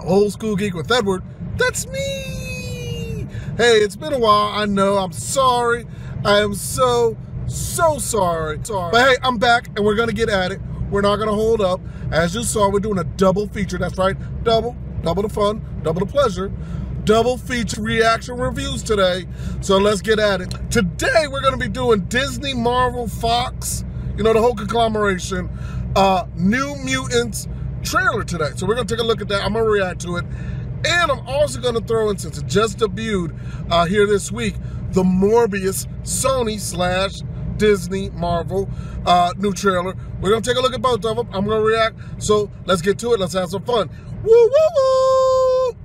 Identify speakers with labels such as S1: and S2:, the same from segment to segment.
S1: Old School Geek with Edward. That's me. Hey, it's been a while. I know. I'm sorry. I am so sorry. But hey, I'm back and we're going to get at it. We're not going to hold up. As you saw, we're doing a double feature. That's right. Double the fun, double the pleasure. Double feature reaction reviews today. So let's get at it. Today, we're going to be doing Disney, Marvel, Fox, you know, the whole conglomeration, New Mutants trailer today. So we're going to take a look at that. I'm going to react to it. And I'm also going to throw in, since it just debuted here this week, the Morbius Sony / Disney Marvel new trailer. We're going to take a look at both of them. I'm going to react. So let's get to it. Let's have some fun. Woo, woo, woo!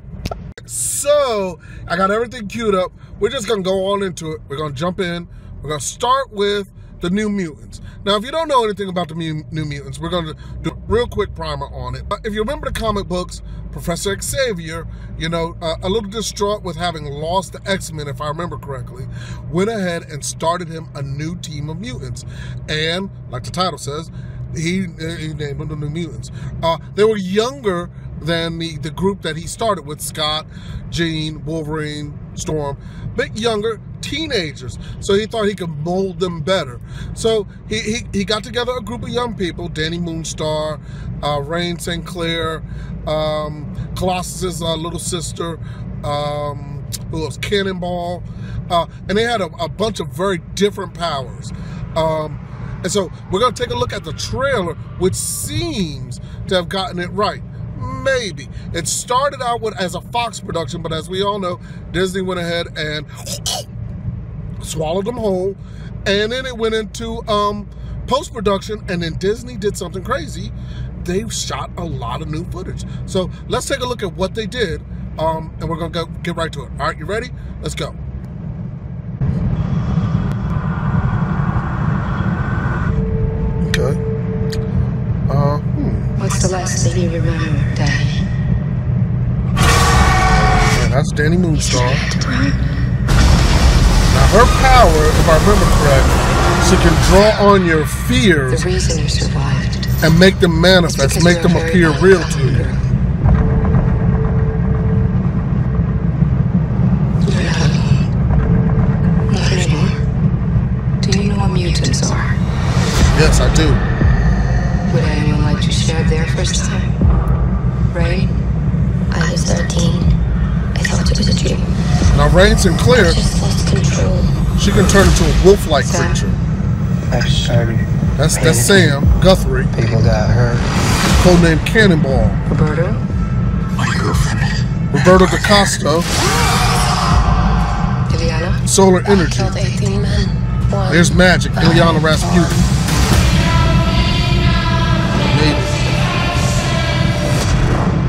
S1: So I got everything queued up. We're just going to go on into it. We're going to jump in. We're going to start with the New Mutants. Now, if you don't know anything about the New Mutants, we're going to do a real quick primer on it. If you remember the comic books, Professor Xavier, you know, a little distraught with having lost the X-Men, if I remember correctly, went ahead and started him a new team of mutants. And, like the title says, he named them the New Mutants. They were younger than the group that he started with, Scott, Jean, Wolverine, Storm, bit younger, teenagers. So he thought he could mold them better. So he got together a group of young people, Danny Moonstar, Rain St. Clair, Colossus's little sister, who else? Cannonball, and they had a bunch of very different powers. And so we're going to take a look at the trailer, which seems to have gotten it right. Maybe. It started out as a Fox production, but as we all know, Disney went ahead and swallowed them whole. And then it went into post-production, and then Disney did something crazy. They shot a lot of new footage. So let's take a look at what they did, and we're going to get right to it. All right, you ready? Let's go. Okay.
S2: What's the last thing you remember, Danny?
S1: Yeah, that's Danny Moonstar. Now her power, if I remember correctly, she can draw on your fears.
S2: The reason you survived.
S1: And make them manifest, make them appear real to you.
S2: You're not alone. Not anymore. Do you know what mutants are?
S1: Yes, I do.
S2: Would anyone like to share their first time? Rain?
S3: I was 13. I thought it was a dream.
S1: Now, Rain St. Clair,
S3: I just lost control.
S1: she can turn into a wolf-like creature. That's Sam Guthrie.
S4: People got hurt.
S1: Codenamed Cannonball.
S2: Roberto?
S4: My girlfriend.
S1: Roberto DaCosta.
S2: Ileana?
S1: Solar Energy.
S3: I killed 18 men. One.
S1: There's Magic. Ileana Rasputin.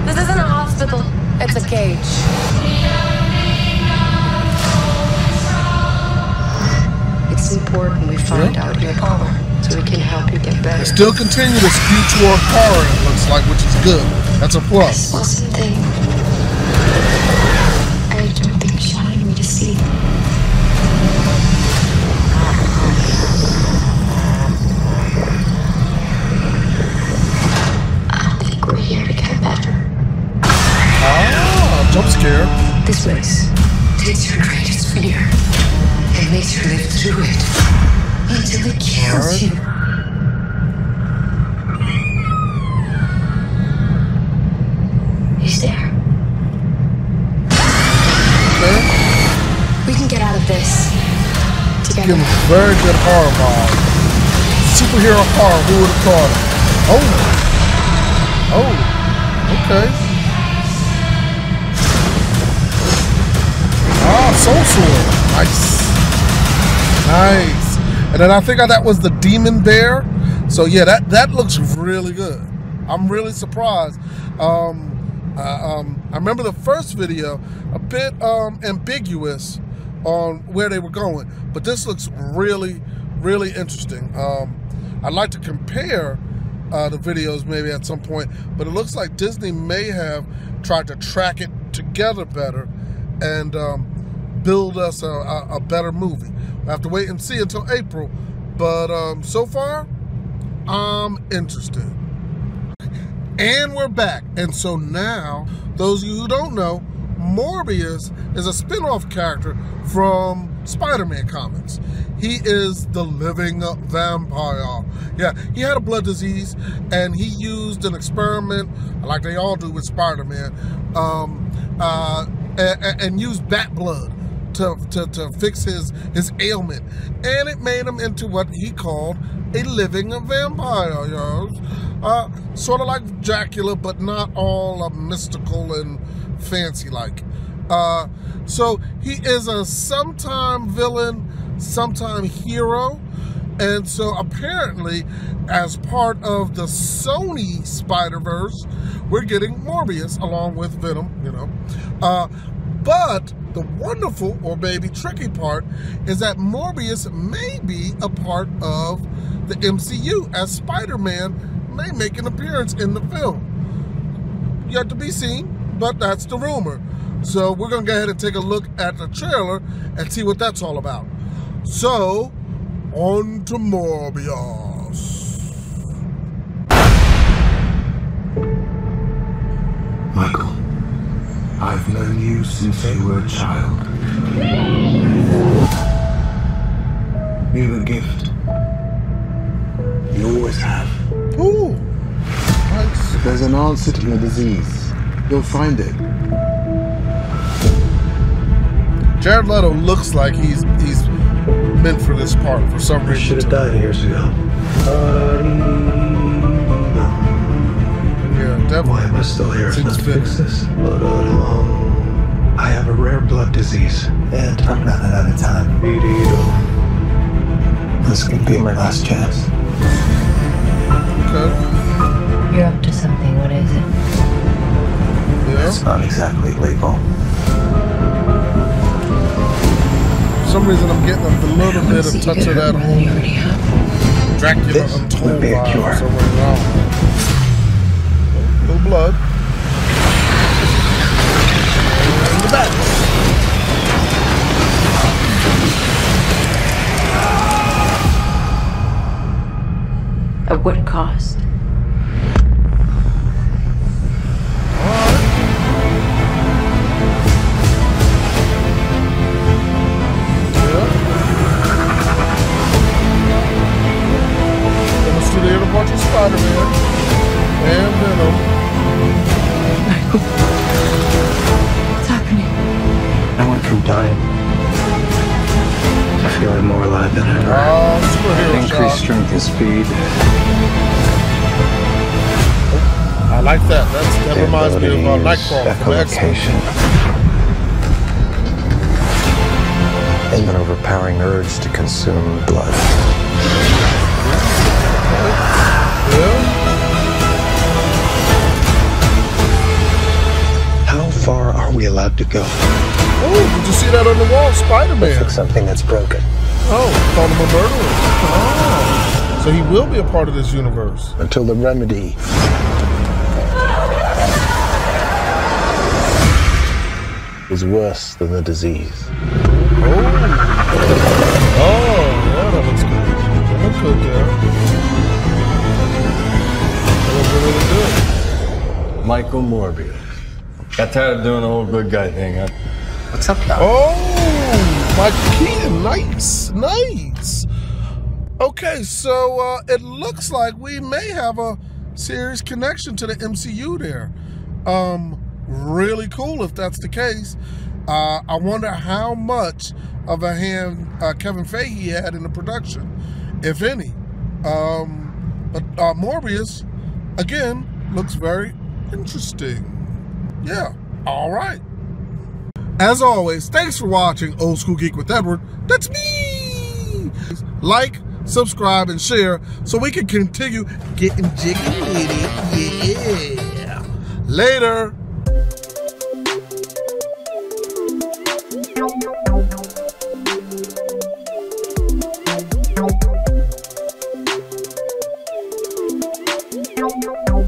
S3: This isn't a hospital. It's a cage.
S2: It's important we find out your power so we can help you get better.
S1: Still continue to skew toward horror, it looks like, which is good. That's a plus.
S3: This wasn't a thing. I don't think she wanted me to see. I think we're here to get better.
S1: Ah, jump scare.
S2: This place takes your greatest fear and makes you live through it until it kills you.
S3: He's there.
S1: Okay.
S3: We can get out of this together.
S1: Give him a very good horror vibe. Superhero horror, who would have thought it? Oh, okay. Ah, Soul Sword. Nice. And then I think that was the Demon Bear. So yeah, that looks really good. I'm really surprised. I remember the first video, a bit ambiguous on where they were going, but this looks really, really interesting. I'd like to compare the videos maybe at some point, but it looks like Disney may have tried to track it together better and build us a better movie. We'll have to wait and see until April, but so far, I'm interested. And we're back. And so now, those of you who don't know, Morbius is a spin-off character from Spider-Man comics. He is the living vampire. Yeah, he had a blood disease, and he used an experiment, like they all do with Spider-Man, and used bat blood to fix his ailment. And it made him into what he called a living vampire, sort of like Dracula, but not all mystical and fancy like. So he is a sometime villain, sometime hero, and so apparently as part of the Sony Spider-Verse, we're getting Morbius along with Venom, but the wonderful or maybe tricky part is that Morbius may be a part of the MCU, as Spider-Man may make an appearance in the film. Yet to be seen, but that's the rumor. So we're gonna go ahead and take a look at the trailer and see what that's all about. So, on to Morbius.
S4: Michael, I've known you since you were a child. You're a gift. You always have.
S1: Ooh, nice.
S4: If there's an answer to your disease, you'll find it.
S1: Jared Leto looks like he's meant for this part for some reason.
S4: Should have died years ago.
S1: Yeah, definitely.
S4: Why am I still here?
S1: Seems
S4: Not to fix this. I have a rare blood disease, and I'm running out of time. This could be my last chance.
S1: Okay.
S3: You're up to something. What is it?
S1: Yeah.
S4: It's not exactly legal.
S1: For some reason I'm getting a little bit of touch of that whole Dracula
S4: This
S1: Untold
S4: would be a
S1: vibe
S4: cure.
S1: somewhere around. No blood. And the back.
S3: At what cost?
S1: Spider-Man and Venom.
S3: Michael, what's happening?
S4: I went from dying to feeling more alive than ever.
S1: Superhero
S4: Increased
S1: shot.
S4: strength and speed.
S1: I like that. That reminds me of Nightcrawler from X-Men.
S4: And an overpowering urge to consume blood. How far are we allowed to go?
S1: Oh, did you see that on the wall? Spider-Man.
S4: Fix something that's broken.
S1: Oh, called him a murderer. Oh. So he will be a part of this universe.
S4: Until the remedy is worse than the disease.
S1: Oh, yeah, that looks good. That looks good there. That looks really good.
S5: Michael Morbius. Got tired of doing the whole good guy thing, huh?
S4: What's up, Doc?
S1: Oh, Michael Keaton, nice, nice. Okay, so it looks like we may have a serious connection to the MCU there. Really cool if that's the case. I wonder how much of a hand Kevin Feige had in the production, if any. But Morbius, again, looks very interesting. Yeah, all right. As always, thanks for watching Old School Geek with Edward. That's me! Like, subscribe, and share so we can continue getting jiggy with it. Yeah. Later.
S6: No.